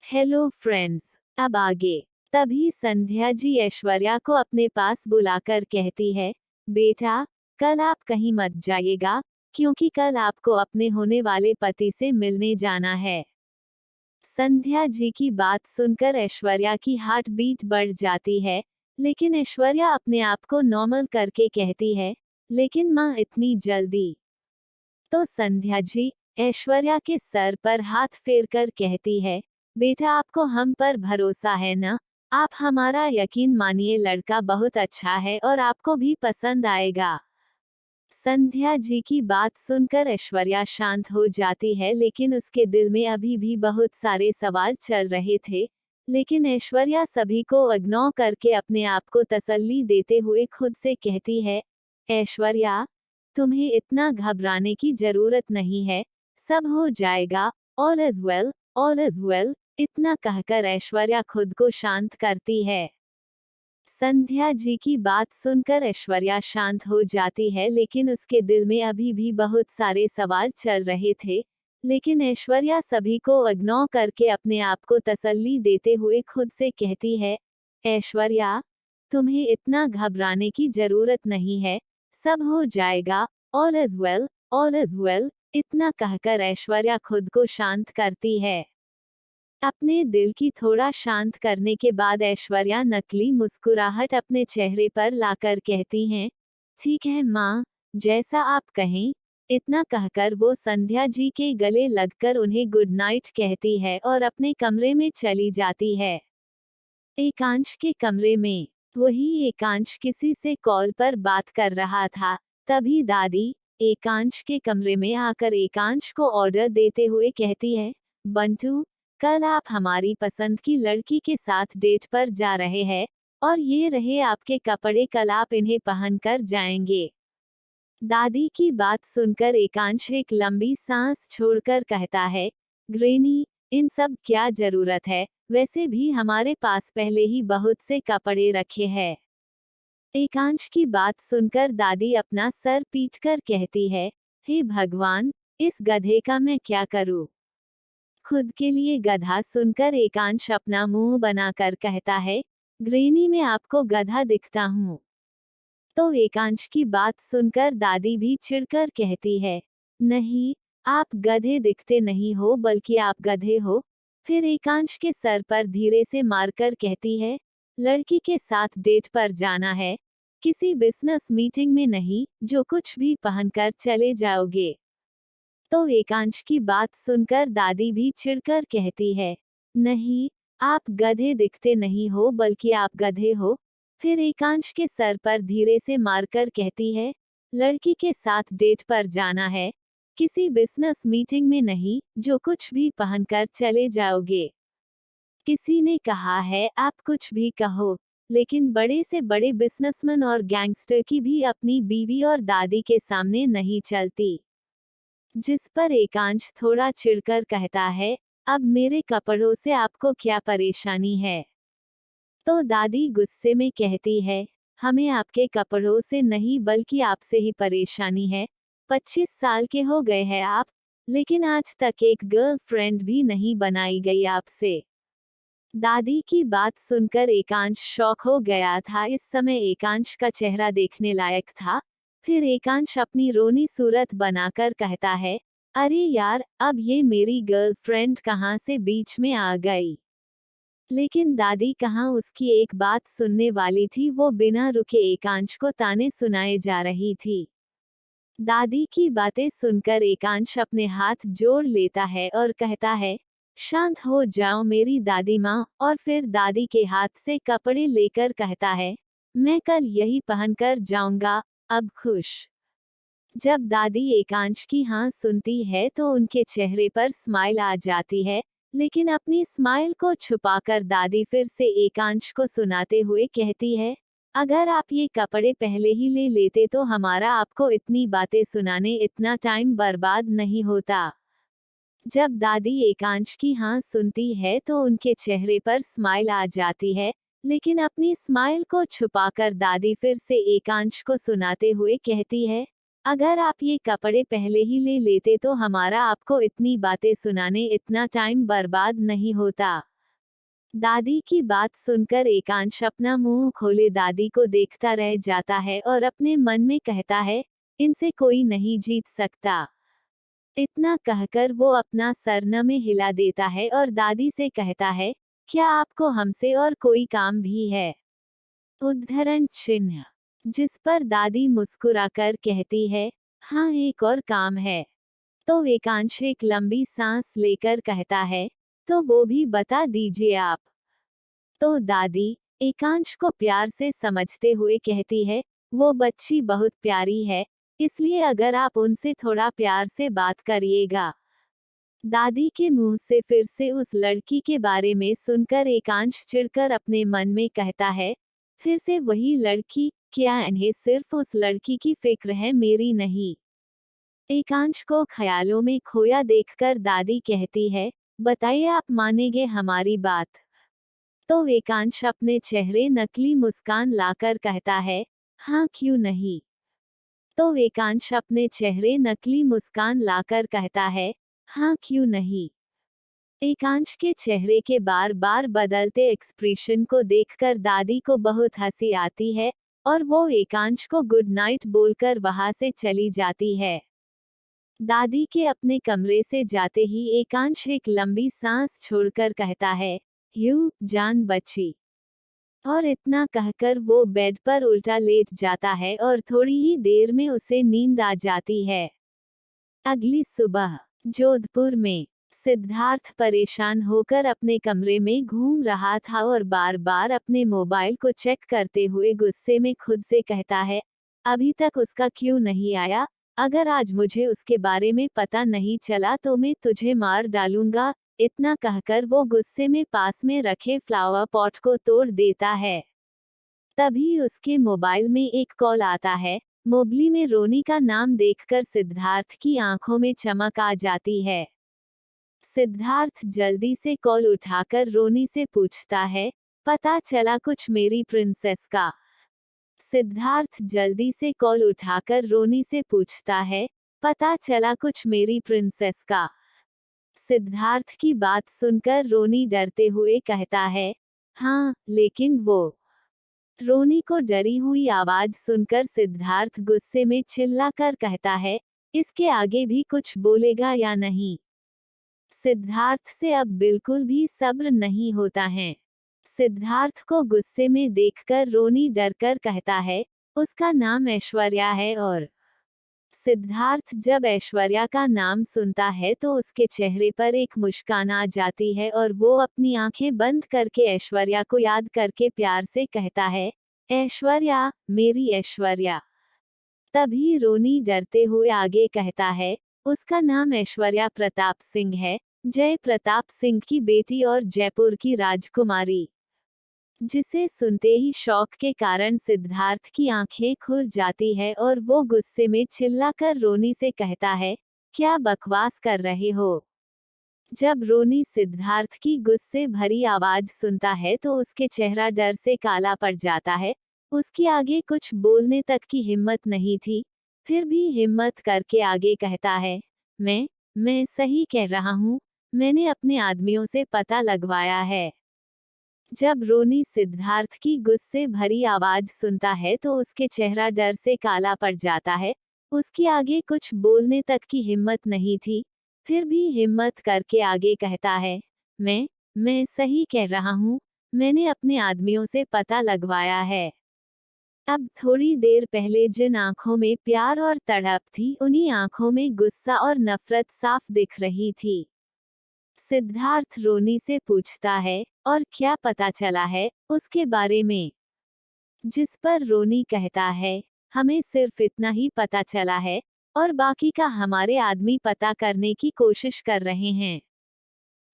Hello friends. अब आगे। तभी संध्या जी ऐश्वर्या को अपने पास बुलाकर कहती है, बेटा, कल आप कहीं मत जाइएगा, क्योंकि कल आपको अपने होने वाले पति से मिलने जाना है। संध्या जी की बात सुनकर ऐश्वर्या की हार्ट बीट बढ़ जाती है, लेकिन ऐश्वर्या अपने आप को नॉर्मल करके कहती है, लेकिन माँ इतनी जल्दी? तो संध्या जी ऐश्वर्या के सर पर हाथ फेरकर कहती है, बेटा आपको हम पर भरोसा है ना? आप हमारा यकीन मानिए, लड़का बहुत अच्छा है और आपको भी पसंद आएगा। संध्या जी की बात सुनकर ऐश्वर्या शांत हो जाती है, लेकिन उसके दिल में अभी भी बहुत सारे सवाल चल रहे थे। लेकिन ऐश्वर्या सभी को इग्नोर करके अपने आप को तसल्ली देते हुए खुद से कहती है, ऐश्वर्या, तुम्हें इतना घबराने की जरूरत नहीं है, सब हो जाएगा, all is well, all is well. इतना कहकर ऐश्वर्या खुद को शांत करती है। संध्या जी की बात सुनकर ऐश्वर्या शांत हो जाती है, लेकिन उसके दिल में अभी भी बहुत सारे सवाल चल रहे थे। लेकिन ऐश्वर्या सभी को इग्नोर करके अपने आप को तसल्ली देते हुए खुद से कहती है, ऐश्वर्या, तुम्हें इतना घबराने की जरूरत नहीं है, सब हो जाएगा, all is well, all is well. इतना कहकर ऐश्वर्या खुद को शांत करती है। अपने दिल की थोड़ा शांत करने के बाद ऐश्वर्या नकली मुस्कुराहट अपने चेहरे पर लाकर कहती हैं, ठीक है माँ, जैसा आप कहें। इतना कहकर वो संध्या जी के गले लगकर उन्हें गुड नाइट कहती है और अपने कमरे में चली जाती है। एकांश के कमरे में वही एकांश किसी से कॉल पर बात कर रहा था। तभी दादी एकांश के कमरे में आकर एकांश को ऑर्डर देते हुए कहती है, बंटू, कल आप हमारी पसंद की लड़की के साथ डेट पर जा रहे हैं, और ये रहे आपके कपड़े, कल आप इन्हें पहनकर जाएंगे। दादी की बात सुनकर एकांश एक लंबी सांस छोड़कर कहता है, ग्रेनी, इन सब क्या जरूरत है, वैसे भी हमारे पास पहले ही बहुत से कपड़े रखे हैं। एकांश की बात सुनकर दादी अपना सर पीटकर कहती है, हे भगवान, इस गधे का मैं क्या करूं? खुद के लिए गधा सुनकर एकांश अपना मुंह बनाकर कहता है, ग्रेनी मैं आपको गधा दिखता हूँ? तो एकांश की बात सुनकर दादी भी चिढ़कर कहती है, नहीं, आप गधे दिखते नहीं हो, बल्कि आप गधे हो। फिर एकांश के सर पर धीरे से मारकर कहती है, लड़की के साथ डेट पर जाना है, किसी बिजनेस मीटिंग में नहीं, जो कुछ भी पहनकर चले जाओगे। तो एकांश की बात सुनकर दादी भी चिढ़कर कहती है, नहीं, आप गधे दिखते नहीं हो, बल्कि आप गधे हो। फिर एकांश के सर पर धीरे से मारकर कहती है, लड़की के साथ डेट पर जाना है, किसी बिजनेस मीटिंग में नहीं, जो कुछ भी पहनकर चले जाओगे। किसी ने कहा है आप कुछ भी कहो, लेकिन बड़े से बड़े बिजनेसमैन और गैंगस्टर की भी अपनी बीवी और दादी के सामने नहीं चलती। जिस पर एकांश थोड़ा चिढ़कर कहता है, अब मेरे कपड़ों से आपको क्या परेशानी है? तो दादी गुस्से में कहती है, हमें आपके कपड़ों से नहीं, बल्कि आपसे ही परेशानी है। 25 साल के हो गए हैं आप, लेकिन आज तक एक गर्लफ्रेंड भी नहीं बनाई गई आपसे। दादी की बात सुनकर एकांश शॉक हो गया था। इस समय एकांश का चेहरा देखने लायक था। फिर एकांश अपनी रोनी सूरत बनाकर कहता है, अरे यार, अब ये मेरी गर्लफ्रेंड कहाँ से बीच में आ गई? लेकिन दादी कहाँ उसकी एक बात सुनने वाली थी, वो बिना रुके एकांश को ताने सुनाए जा रही थी। दादी की बातें सुनकर एकांश अपने हाथ जोड़ लेता है और कहता है, शांत हो जाओ मेरी दादी माँ। और फिर दादी के हाथ से कपड़े लेकर कहता है, मैं कल यही पहनकर जाऊंगा, अब खुश? जब दादी एकांश की हाँ सुनती है तो उनके चेहरे पर स्माइल आ जाती है, लेकिन अपनी स्माइल को छुपाकर दादी फिर से एकांश को सुनाते हुए कहती है, अगर आप ये कपड़े पहले ही ले लेते तो हमारा आपको इतनी बातें सुनाने इतना टाइम बर्बाद नहीं होता। जब दादी एकांश की हाँ सुनती है तो उनके चेहरे पर स्माइल आ जाती है, लेकिन अपनी स्माइल को छुपाकर दादी फिर से एकांश को सुनाते हुए कहती है, अगर आप ये कपड़े पहले ही ले लेते तो हमारा आपको इतनी बातें सुनाने इतना टाइम बर्बाद नहीं होता। दादी की बात सुनकर एकांश अपना मुंह खोले दादी को देखता रह जाता है और अपने मन में कहता है, इनसे कोई नहीं जीत सकता। इतना कहकर वो अपना सर न में हिला देता है और दादी से कहता है, क्या आपको हमसे और कोई काम भी है? उद्धरण चिन्ह। जिस पर दादी मुस्कुराकर कहती है, हाँ एक और काम है। तो एकांश एक लंबी सांस लेकर कहता है, तो वो भी बता दीजिए आप। तो दादी एकांश को प्यार से समझते हुए कहती है, वो बच्ची बहुत प्यारी है, इसलिए अगर आप उनसे थोड़ा प्यार से बात करिएगा। दादी के मुंह से फिर से उस लड़की के बारे में सुनकर एकांश चिढ़कर अपने मन में कहता है, फिर से वही लड़की, क्या इन्हें सिर्फ उस लड़की की फिक्र है, मेरी नहीं। एकांश को ख्यालों में खोया देखकर दादी कहती है, बताइए आप मानेंगे हमारी बात? तो एकांश अपने चेहरे नकली मुस्कान लाकर कहता है, हाँ क्यों नहीं। तो एकांश अपने चेहरे नकली मुस्कान लाकर कहता है, हाँ क्यों नहीं। एकांश के चेहरे के बार बार बदलते एक्सप्रेशन को देखकर दादी को बहुत हंसी आती है और वो एकांश को गुड नाइट बोलकर वहां से चली जाती है। दादी के अपने कमरे से जाते ही एकांश एक लंबी सांस छोड़कर कहता है, जान बची। और इतना कहकर वो बेड पर उल्टा लेट जाता है और थोड़ी ही देर में उसे नींद आ जाती है। अगली सुबह जोधपुर में सिद्धार्थ परेशान होकर अपने कमरे में घूम रहा था और बार बार अपने मोबाइल को चेक करते हुए गुस्से में खुद से कहता है, अभी तक उसका क्यों नहीं आया? अगर आज मुझे उसके बारे में पता नहीं चला तो मैं तुझे मार डालूंगा। इतना कहकर वो गुस्से में पास में रखे फ्लावर पॉट को तोड़ देता है। तभी उसके मोबाइल में एक कॉल आता है। मोबाइल में रोनी का नाम देखकर सिद्धार्थ की आंखों में चमक आ जाती है। सिद्धार्थ जल्दी से कॉल उठाकर रोनी से पूछता है, पता चला कुछ मेरी प्रिंसेस का? सिद्धार्थ जल्दी से कॉल उठाकर रोनी से पूछता है, पता चला कुछ मेरी प्रिंसेस का? सिद्धार्थ की बात सुनकर रोनी डरते हुए कहता है, हाँ, लेकिन वो। रोनी को डरी हुई आवाज सुनकर सिद्धार्थ गुस्से में चिल्लाकर कहता है, इसके आगे भी कुछ बोलेगा या नहीं? सिद्धार्थ से अब बिल्कुल भी सब्र नहीं होता है। सिद्धार्थ को गुस्से में देखकर रोनी डरकर कहता है, उसका नाम ऐश्वर्या है। और सिद्धार्थ जब ऐश्वर्या का नाम सुनता है तो उसके चेहरे पर एक मुस्कान आ जाती है और वो अपनी आंखें बंद करके ऐश्वर्या को याद करके प्यार से कहता है, ऐश्वर्या, मेरी ऐश्वर्या। तभी रोनी डरते हुए आगे कहता है, उसका नाम ऐश्वर्या प्रताप सिंह है, जय प्रताप सिंह की बेटी और जयपुर की राजकुमारी। जिसे सुनते ही शौक के कारण सिद्धार्थ की आंखें खुल जाती है और वो गुस्से में चिल्लाकर रोनी से कहता है, क्या बकवास कर रहे हो? जब रोनी सिद्धार्थ की गुस्से भरी आवाज सुनता है तो उसके चेहरा डर से काला पड़ जाता है। उसकी आगे कुछ बोलने तक की हिम्मत नहीं थी, फिर भी हिम्मत करके आगे कहता है, मैं सही कह रहा हूँ, मैंने अपने आदमियों से पता लगवाया है। जब रोनी सिद्धार्थ की गुस्से भरी आवाज सुनता है तो उसके चेहरा डर से काला पड़ जाता है। उसकी आगे कुछ बोलने तक की हिम्मत नहीं थी, फिर भी हिम्मत करके आगे कहता है, मैं सही कह रहा हूँ, मैंने अपने आदमियों से पता लगवाया है। अब थोड़ी देर पहले जिन आंखों में प्यार और तड़प थी, उन्हीं आंखों में गुस्सा और नफरत साफ दिख रही थी। सिद्धार्थ रोनी से पूछता है, और क्या पता चला है उसके बारे में? जिस पर रोनी कहता है, हमें सिर्फ इतना ही पता चला है और बाकी का हमारे आदमी पता करने की कोशिश कर रहे हैं।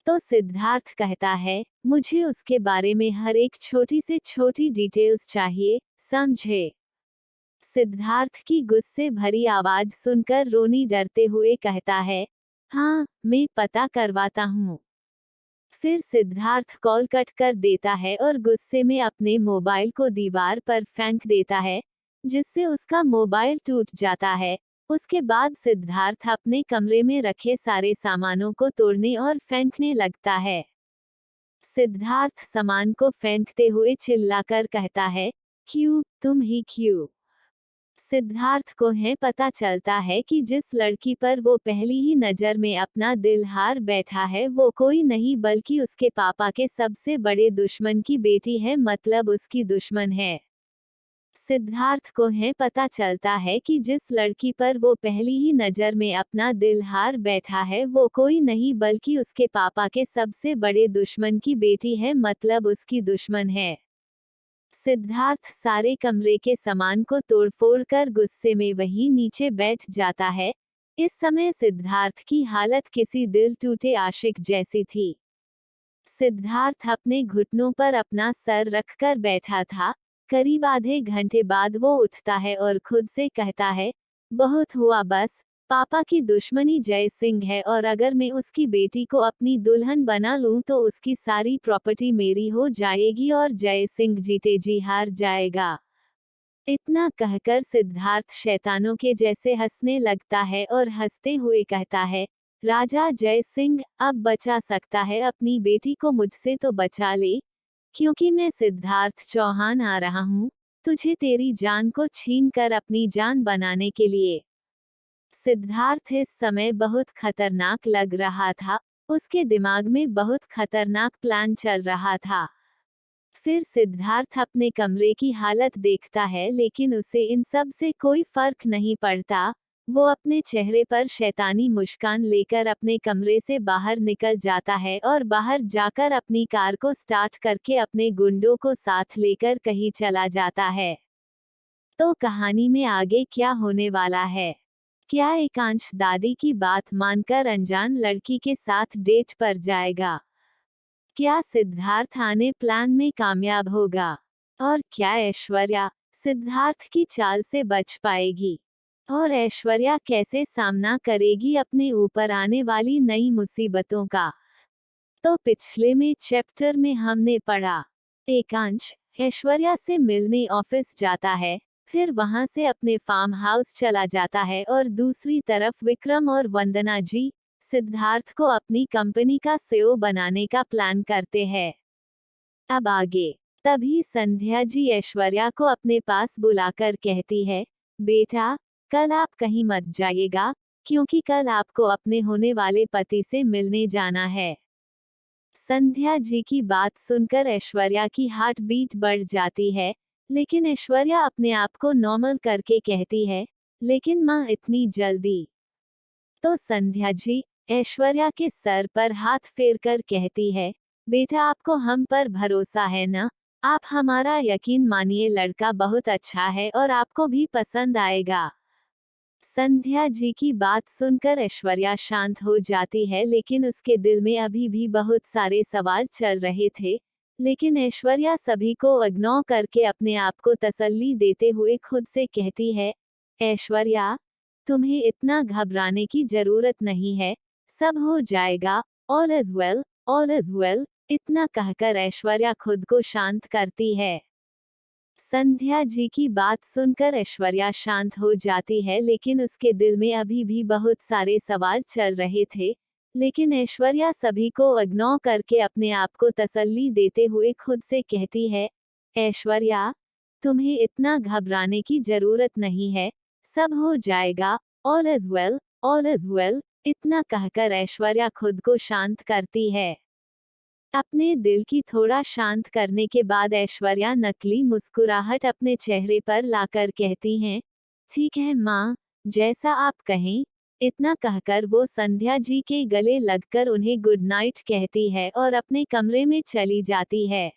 तो सिद्धार्थ कहता है, मुझे उसके बारे में हर एक छोटी से छोटी डिटेल्स चाहिए, समझे? सिद्धार्थ की गुस्से भरी आवाज सुनकर रोनी डरते हुए कहता है, हाँ, मैं पता करवाता हूँ। फिर सिद्धार्थ कॉल कट कर देता है और गुस्से में अपने मोबाइल को दीवार पर फेंक देता है, जिससे उसका मोबाइल टूट जाता है। उसके बाद सिद्धार्थ अपने कमरे में रखे सारे सामानों को तोड़ने और फेंकने लगता है। सिद्धार्थ सामान को फेंकते हुए चिल्लाकर कहता है, क्यों, तुम ही क्यों? सिद्धार्थ को है पता चलता है कि जिस लड़की पर वो पहली ही नजर में अपना दिल हार बैठा है वो कोई नहीं बल्कि उसके पापा के सबसे बड़े दुश्मन की बेटी है, मतलब उसकी दुश्मन है। सिद्धार्थ को है पता चलता है कि जिस लड़की पर वो पहली ही नजर में अपना दिल हार बैठा है वो कोई नहीं बल्कि उसके पापा के सबसे बड़े दुश्मन की बेटी है, मतलब उसकी दुश्मन है। सिद्धार्थ सारे कमरे के सामान को तोड़फोड़ कर गुस्से में वहीं नीचे बैठ जाता है। इस समय सिद्धार्थ की हालत किसी दिल टूटे आशिक जैसी थी। सिद्धार्थ अपने घुटनों पर अपना सर रखकर बैठा था। करीब आधे घंटे बाद वो उठता है और खुद से कहता है, बहुत हुआ बस, पापा की दुश्मनी जय सिंह है और अगर मैं उसकी बेटी को अपनी दुल्हन बना लूं तो उसकी सारी प्रॉपर्टी मेरी हो जाएगी और जय सिंह जीते जी हार जाएगा। इतना कहकर सिद्धार्थ शैतानों के जैसे हंसने लगता है और हंसते हुए कहता है, राजा जय सिंह, अब बचा सकता है अपनी बेटी को मुझसे तो बचा ले, क्योंकि मैं सिद्धार्थ चौहान आ रहा हूँ, तुझे तेरी जान को छीन कर अपनी जान बनाने के लिए। सिद्धार्थ इस समय बहुत खतरनाक लग रहा था, उसके दिमाग में बहुत खतरनाक प्लान चल रहा था। फिर सिद्धार्थ अपने कमरे की हालत देखता है लेकिन उसे इन सब से कोई फर्क नहीं पड़ता। वो अपने चेहरे पर शैतानी मुस्कान लेकर अपने कमरे से बाहर निकल जाता है और बाहर जाकर अपनी कार को स्टार्ट करके अपने गुंडों को साथ लेकर कहीं चला जाता है। तो कहानी में आगे क्या होने वाला है? क्या एकांश दादी की बात मानकर अनजान लड़की के साथ डेट पर जाएगा? क्या सिद्धार्थ आने प्लान में कामयाब होगा? और क्या ऐश्वर्या सिद्धार्थ की चाल से बच पाएगी? और ऐश्वर्या कैसे सामना करेगी अपने ऊपर आने वाली नई मुसीबतों का? तो पिछले में चैप्टर में हमने पढ़ा, एकांश ऐश्वर्या से मिलने ऑफिस जाता है, फिर वहां से अपने फार्म हाउस चला जाता है और दूसरी तरफ विक्रम और वंदना जी सिद्धार्थ को अपनी कंपनी का सीईओ बनाने का प्लान करते हैं। अब आगे, तभी संध्या जी ऐश्वर्या को अपने पास बुलाकर कहती है, बेटा, कल आप कहीं मत जाइएगा, क्योंकि कल आपको अपने होने वाले पति से मिलने जाना है। संध्या जी की बात सुनकर ऐश्वर्या की हार्ट बीट बढ़ जाती है, लेकिन ऐश्वर्या अपने आप को नॉर्मल करके कहती है, लेकिन माँ इतनी जल्दी? तो संध्या जी ऐश्वर्या के सर पर हाथ फेरकर कहती है, बेटा आपको हम पर भरोसा है ना? आप हमारा यकीन मानिए, लड़का बहुत अच्छा है और आपको भी पसंद आएगा। संध्या जी की बात सुनकर ऐश्वर्या शांत हो जाती है, लेकिन उसके दिल में अभी भी बहुत सारे सवाल चल रहे थे। लेकिन ऐश्वर्या सभी को इग्नोर करके अपने आप को तसल्ली देते हुए खुद से कहती है, ऐश्वर्या, तुम्हें इतना घबराने की जरूरत नहीं है, सब हो जाएगा, all is well, all is well. इतना कहकर ऐश्वर्या खुद को शांत करती है। संध्या जी की बात सुनकर ऐश्वर्या शांत हो जाती है, लेकिन उसके दिल में अभी भी बहुत सारे सवाल चल रहे थे। लेकिन ऐश्वर्या सभी को इग्नोर करके अपने आप को तसल्ली देते हुए खुद से कहती है, ऐश्वर्या, तुम्हें इतना घबराने की जरूरत नहीं है, सब हो जाएगा, all is well, all is well. इतना कहकर ऐश्वर्या खुद को शांत करती है। अपने दिल की थोड़ा शांत करने के बाद ऐश्वर्या नकली मुस्कुराहट अपने चेहरे पर लाकर कहती हैं, ठीक है माँ, जैसा आप कहें। इतना कहकर वो संध्या जी के गले लगकर उन्हें गुड नाइट कहती है और अपने कमरे में चली जाती है।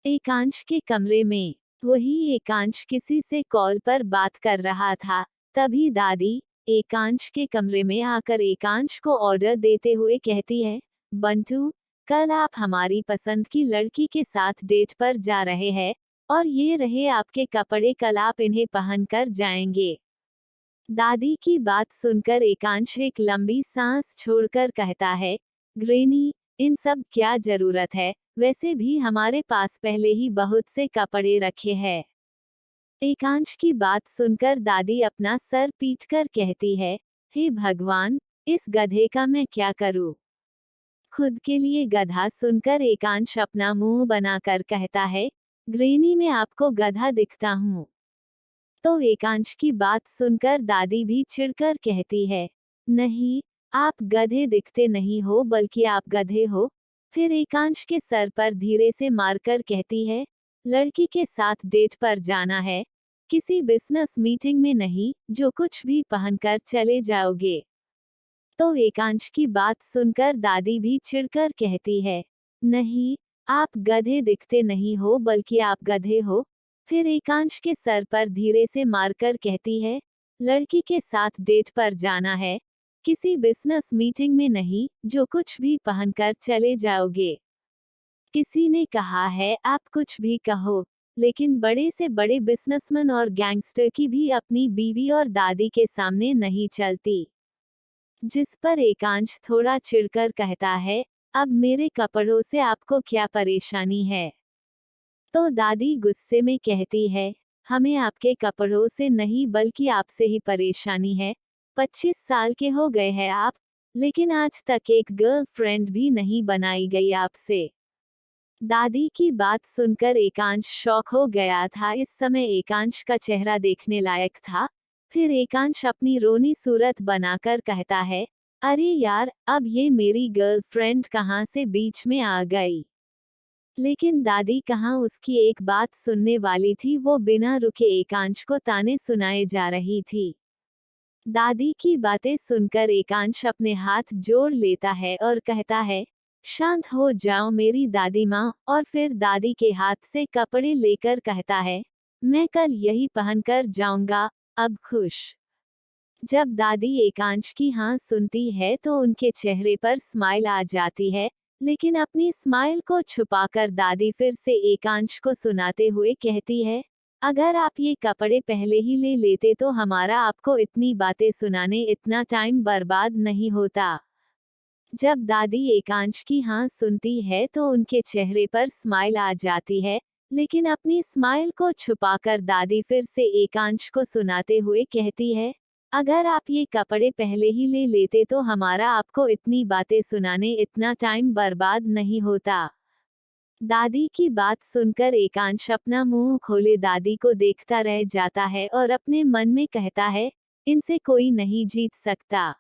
एकांश के कमरे में वही एकांश किसी से कॉल पर बात कर रहा था। तभी दादी एकांश के कमरे में आकर एकांश को ऑर्डर देते हुए कहती है, बंटू, कल आप हमारी पसंद की लड़की के साथ डेट पर जा रहे हैं और ये रहे आपके कपड़े, कल आप इन्हें पहनकर जाएंगे। दादी की बात सुनकर एकांश एक लंबी सांस छोड़कर कहता है, ग्रेनी, इन सब क्या जरूरत है, वैसे भी हमारे पास पहले ही बहुत से कपड़े रखे हैं। एकांश की बात सुनकर दादी अपना सर पीटकर कहती है, हे भगवान, इस गधे का मैं क्या करूं? खुद के लिए गधा सुनकर एकांश अपना मुंह बनाकर कहता है, ग्रेनी मैं आपको गधा दिखता हूँ। तो एकांश की बात सुनकर दादी भी चिढ़कर कहती है, नहीं, आप गधे दिखते नहीं हो बल्कि आप गधे हो। फिर एकांश के सर पर धीरे से मारकर कहती है, लड़की के साथ डेट पर जाना है, किसी बिजनेस मीटिंग में नहीं, जो कुछ भी पहनकर चले जाओगे। तो एकांश की बात सुनकर दादी भी चिढ़कर कहती है, नहीं, आप गधे दिखते नहीं हो बल्कि आप गधे हो। फिर एकांश के सर पर धीरे से मारकर कहती है, लड़की के साथ डेट पर जाना है, किसी बिजनेस मीटिंग में नहीं, जो कुछ भी पहनकर चले जाओगे। किसी ने कहा है आप कुछ भी कहो, लेकिन बड़े से बड़े बिजनेसमैन और गैंगस्टर की भी अपनी बीवी और दादी के सामने नहीं चलती। जिस पर एकांश थोड़ा चिढ़कर कहता है, अब मेरे कपड़ों से आपको क्या परेशानी है? तो दादी गुस्से में कहती है, हमें आपके कपड़ों से नहीं बल्कि आपसे ही परेशानी है। 25 साल के हो गए हैं आप, लेकिन आज तक एक गर्लफ्रेंड भी नहीं बनाई गई आपसे। दादी की बात सुनकर एकांश शॉक हो गया था। इस समय एकांश का चेहरा देखने लायक था। फिर एकांश अपनी रोनी सूरत बनाकर कहता है, अरे यार, अब ये मेरी गर्लफ्रेंड कहाँ से बीच में आ गई? लेकिन दादी कहाँ उसकी एक बात सुनने वाली थी। वो बिना रुके एकांश को ताने सुनाए जा रही थी। दादी की बातें सुनकर एकांश अपने हाथ जोड़ लेता है और कहता है, शांत हो जाओ मेरी दादी माँ। और फिर दादी के हाथ से कपड़े लेकर कहता है, मैं कल यही पहनकर जाऊंगा, अब खुश। जब दादी एकांश की हाँ सुनती है तो उनके चेहरे पर स्माइल आ जाती है, लेकिन अपनी स्माइल को छुपाकर दादी फिर से एकांश को सुनाते हुए कहती है, अगर आप ये कपड़े पहले ही ले लेते तो हमारा आपको इतनी बातें सुनाने इतना टाइम बर्बाद नहीं होता। जब दादी एकांश की हाँ सुनती है तो उनके चेहरे पर स्माइल आ जाती है, लेकिन अपनी स्माइल को छुपाकर दादी फिर से एकांश को सुनाते हुए कहती है, अगर आप ये कपड़े पहले ही ले लेते तो हमारा आपको इतनी बातें सुनाने इतना टाइम बर्बाद नहीं होता। दादी की बात सुनकर एकांश अपना मुंह खोले दादी को देखता रह जाता है और अपने मन में कहता है, इनसे कोई नहीं जीत सकता।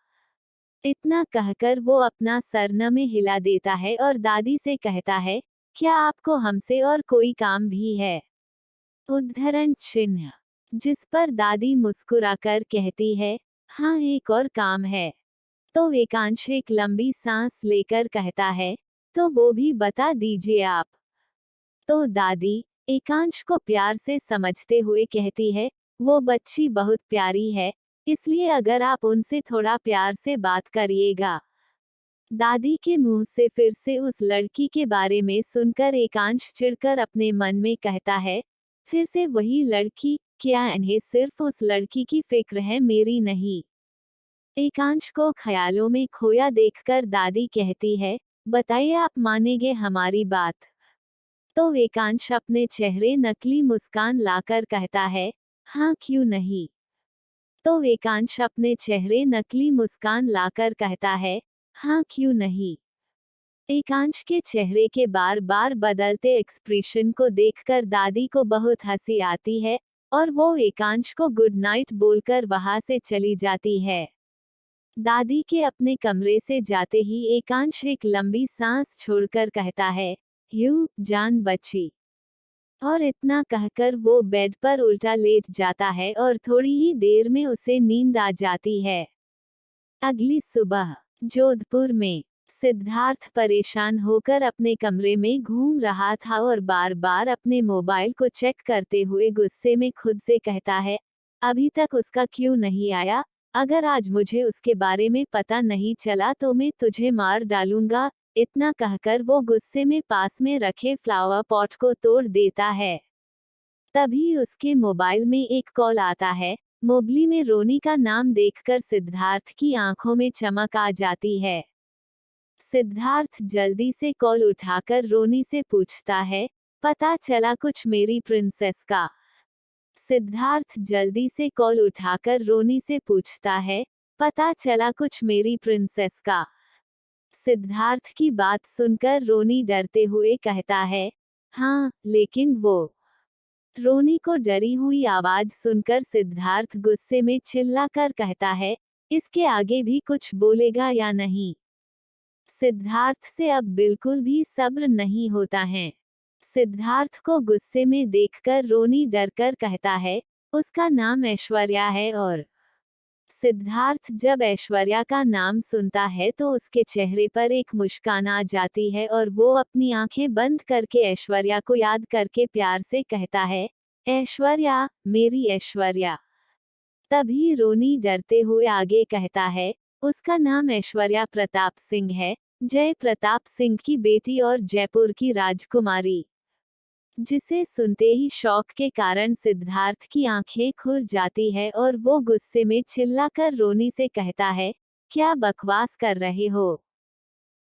इतना कहकर वो अपना सर न में हिला देता है और दादी से कहता है, क्या आपको हमसे और कोई काम भी है? उद्धरण चिन्ह। जिस पर दादी मुस्कुराकर कहती है, हाँ एक और काम है। तो एकांश एक लंबी सांस लेकर कहता है, तो वो भी बता दीजिए आप। तो दादी एकांश को प्यार से समझते हुए कहती है, वो बच्ची बहुत प्यारी है, इसलिए अगर आप उनसे थोड़ा प्यार से बात करिएगा। दादी के मुंह से फिर से उस लड़की के बारे में सुनकर एकांश चिढ़कर अपने मन में कहता है, फिर से वही लड़की, क्या इन्हें सिर्फ उस लड़की की फिक्र है, मेरी नहीं? एकांश को ख्यालों में खोया देखकर दादी कहती है, बताइए आप मानेंगे हमारी बात? तो एकांश अपने चेहरे नकली मुस्कान लाकर कहता है, हाँ क्यों नहीं। तो एकांश अपने चेहरे नकली मुस्कान लाकर कहता है, हाँ क्यों नहीं। एकांश के चेहरे के बार बार बदलते एक्सप्रेशन को देखकर दादी को बहुत हंसी आती है और वो एकांश को गुड नाइट बोलकर वहां से चली जाती है। दादी के अपने कमरे से जाते ही एकांश एक लंबी सांस छोड़कर कहता है, यू जान बची। और इतना कहकर वो बेड पर उल्टा लेट जाता है और थोड़ी ही देर में उसे नींद आ जाती है। अगली सुबह जोधपुर में सिद्धार्थ परेशान होकर अपने कमरे में घूम रहा था और बार बार अपने मोबाइल को चेक करते हुए गुस्से में खुद से कहता है, अभी तक उसका क्यों नहीं आया? अगर आज मुझे उसके बारे में पता नहीं चला तो मैं तुझे मार डालूंगा। इतना कहकर वो गुस्से में पास में रखे फ्लावर पॉट को तोड़ देता है। तभी उसके मोबाइल में एक कॉल आता है। मोबाइल में रोनी का नाम देखकर सिद्धार्थ की आंखों में चमक आ जाती है। सिद्धार्थ जल्दी से कॉल उठाकर रोनी से पूछता है, पता चला कुछ मेरी प्रिंसेस का? सिद्धार्थ जल्दी से कॉल उठाकर रोनी से पूछता है, पता चला कुछ मेरी प्रिंसेस का? सिद्धार्थ की बात सुनकर रोनी डरते हुए कहता है, हाँ, लेकिन वो। रोनी को डरी हुई आवाज सुनकर सिद्धार्थ गुस्से में चिल्लाकर कहता है, इसके आगे भी कुछ बोलेगा या नहीं। सिद्धार्थ से अब बिल्कुल भी सब्र नहीं होता है। सिद्धार्थ को गुस्से में देखकर रोनी डरकर कहता है, उसका नाम ऐश्वर्या है। और सिद्धार्थ जब ऐश्वर्या का नाम सुनता है तो उसके चेहरे पर एक मुस्कान आ जाती है और वो अपनी आंखें बंद करके ऐश्वर्या को याद करके प्यार से कहता है, ऐश्वर्या, मेरी ऐश्वर्या। तभी रोनी डरते हुए आगे कहता है, उसका नाम ऐश्वर्या प्रताप सिंह है, जय प्रताप सिंह की बेटी और जयपुर की राजकुमारी। जिसे सुनते ही शौक के कारण सिद्धार्थ की आंखें खुल जाती है और वो गुस्से में चिल्लाकर रोनी से कहता है, क्या बकवास कर रहे हो।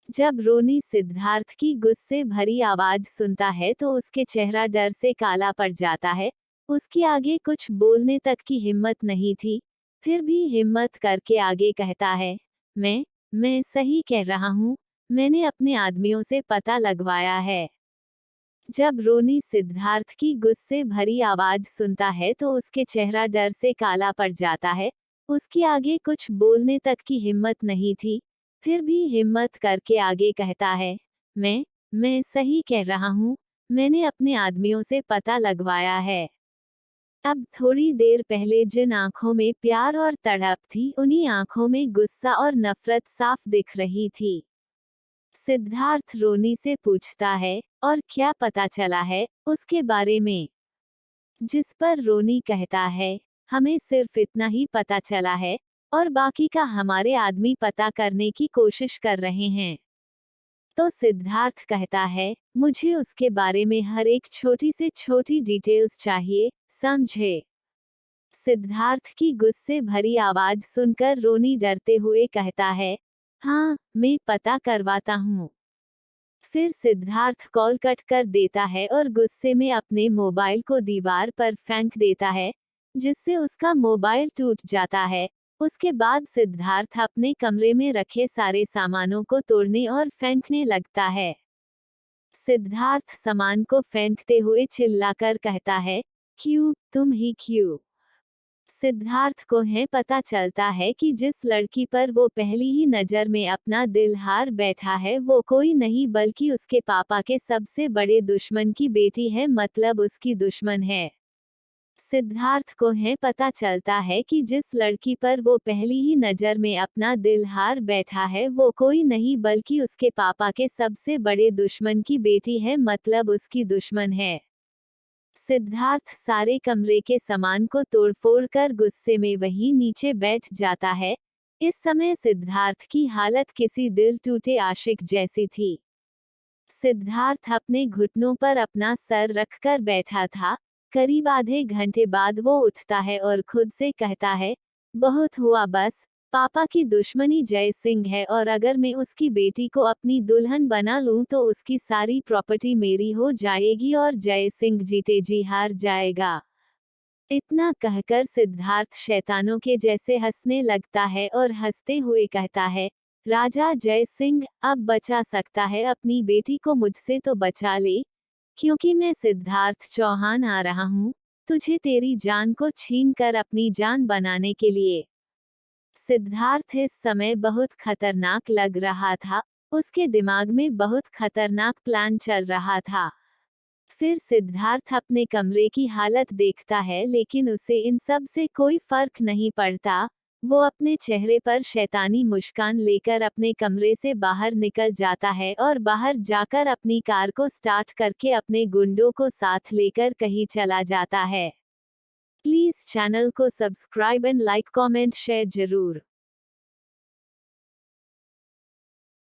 जब रोनी सिद्धार्थ की गुस्से भरी आवाज सुनता है तो उसके चेहरा डर से काला पड़ जाता है। उसकी आगे कुछ बोलने तक की हिम्मत नहीं थी, फिर भी हिम्मत करके आगे कहता है, मैं सही कह रहा हूँ, मैंने अपने आदमियों से पता लगवाया है। जब रोनी सिद्धार्थ की गुस्से भरी आवाज सुनता है तो उसके चेहरा डर से काला पड़ जाता है। उसकी आगे कुछ बोलने तक की हिम्मत नहीं थी, फिर भी हिम्मत करके आगे कहता है, मैं सही कह रहा हूँ, मैंने अपने आदमियों से पता लगवाया है। अब थोड़ी देर पहले जिन आंखों में प्यार और तड़प थी, उन्हीं आंखों में गुस्सा और नफरत साफ दिख रही थी। सिद्धार्थ रोनी से पूछता है, और क्या पता चला है उसके बारे में। जिस पर रोनी कहता है, हमें सिर्फ इतना ही पता चला है, और बाकी का हमारे आदमी पता करने की कोशिश कर रहे हैं। तो सिद्धार्थ कहता है, मुझे उसके बारे में हर एक छोटी से छोटी डिटेल्स चाहिए, समझे। सिद्धार्थ की गुस्से भरी आवाज सुनकर रोनी डरते हुए कहता है, हाँ, मैं पता करवाता हूँ। फिर सिद्धार्थ कॉल कट कर देता है और गुस्से में अपने मोबाइल को दीवार पर फेंक देता है, जिससे उसका मोबाइल टूट जाता है। उसके बाद सिद्धार्थ अपने कमरे में रखे सारे सामानों को तोड़ने और फेंकने लगता है। सिद्धार्थ सामान को फेंकते हुए चिल्लाकर कहता है, क्यों, तुम ही क्यों। सिद्धार्थ को है पता चलता है कि जिस लड़की पर वो पहली ही नजर में अपना दिल हार बैठा है वो कोई नहीं बल्कि उसके पापा के सबसे बड़े दुश्मन की बेटी है, मतलब उसकी दुश्मन है। सिद्धार्थ को है पता चलता है कि जिस लड़की पर वो पहली ही नजर में अपना दिल हार बैठा है वो कोई नहीं बल्कि उसके पापा के सबसे बड़े दुश्मन की बेटी है, मतलब उसकी दुश्मन है। सिद्धार्थ सारे कमरे के सामान को तोड़फोड़ कर गुस्से में वहीं नीचे बैठ जाता है। इस समय सिद्धार्थ की हालत किसी दिल टूटे आशिक जैसी थी। सिद्धार्थ अपने घुटनों पर अपना सर रखकर बैठा था। करीब आधे घंटे बाद वो उठता है और खुद से कहता है, बहुत हुआ बस। पापा की दुश्मनी जय सिंह है और अगर मैं उसकी बेटी को अपनी दुल्हन बना लूं तो उसकी सारी प्रॉपर्टी मेरी हो जाएगी और जय सिंह जीते जी हार जाएगा। इतना कहकर सिद्धार्थ शैतानों के जैसे हंसने लगता है और हंसते हुए कहता है, राजा जय सिंह, अब बचा सकता है अपनी बेटी को मुझसे तो बचा ले, क्योंकि मैं सिद्धार्थ चौहान आ रहा हूँ तुझे तेरी जान को छीन कर अपनी जान बनाने के लिए। सिद्धार्थ इस समय बहुत खतरनाक लग रहा था। उसके दिमाग में बहुत खतरनाक प्लान चल रहा था। फिर सिद्धार्थ अपने कमरे की हालत देखता है लेकिन उसे इन सब से कोई फर्क नहीं पड़ता। वो अपने चेहरे पर शैतानी मुस्कान लेकर अपने कमरे से बाहर निकल जाता है और बाहर जाकर अपनी कार को स्टार्ट करके अपने गुंडों को साथ लेकर कहीं चला जाता है। प्लीज चैनल को subscribe and like comment share जरूर।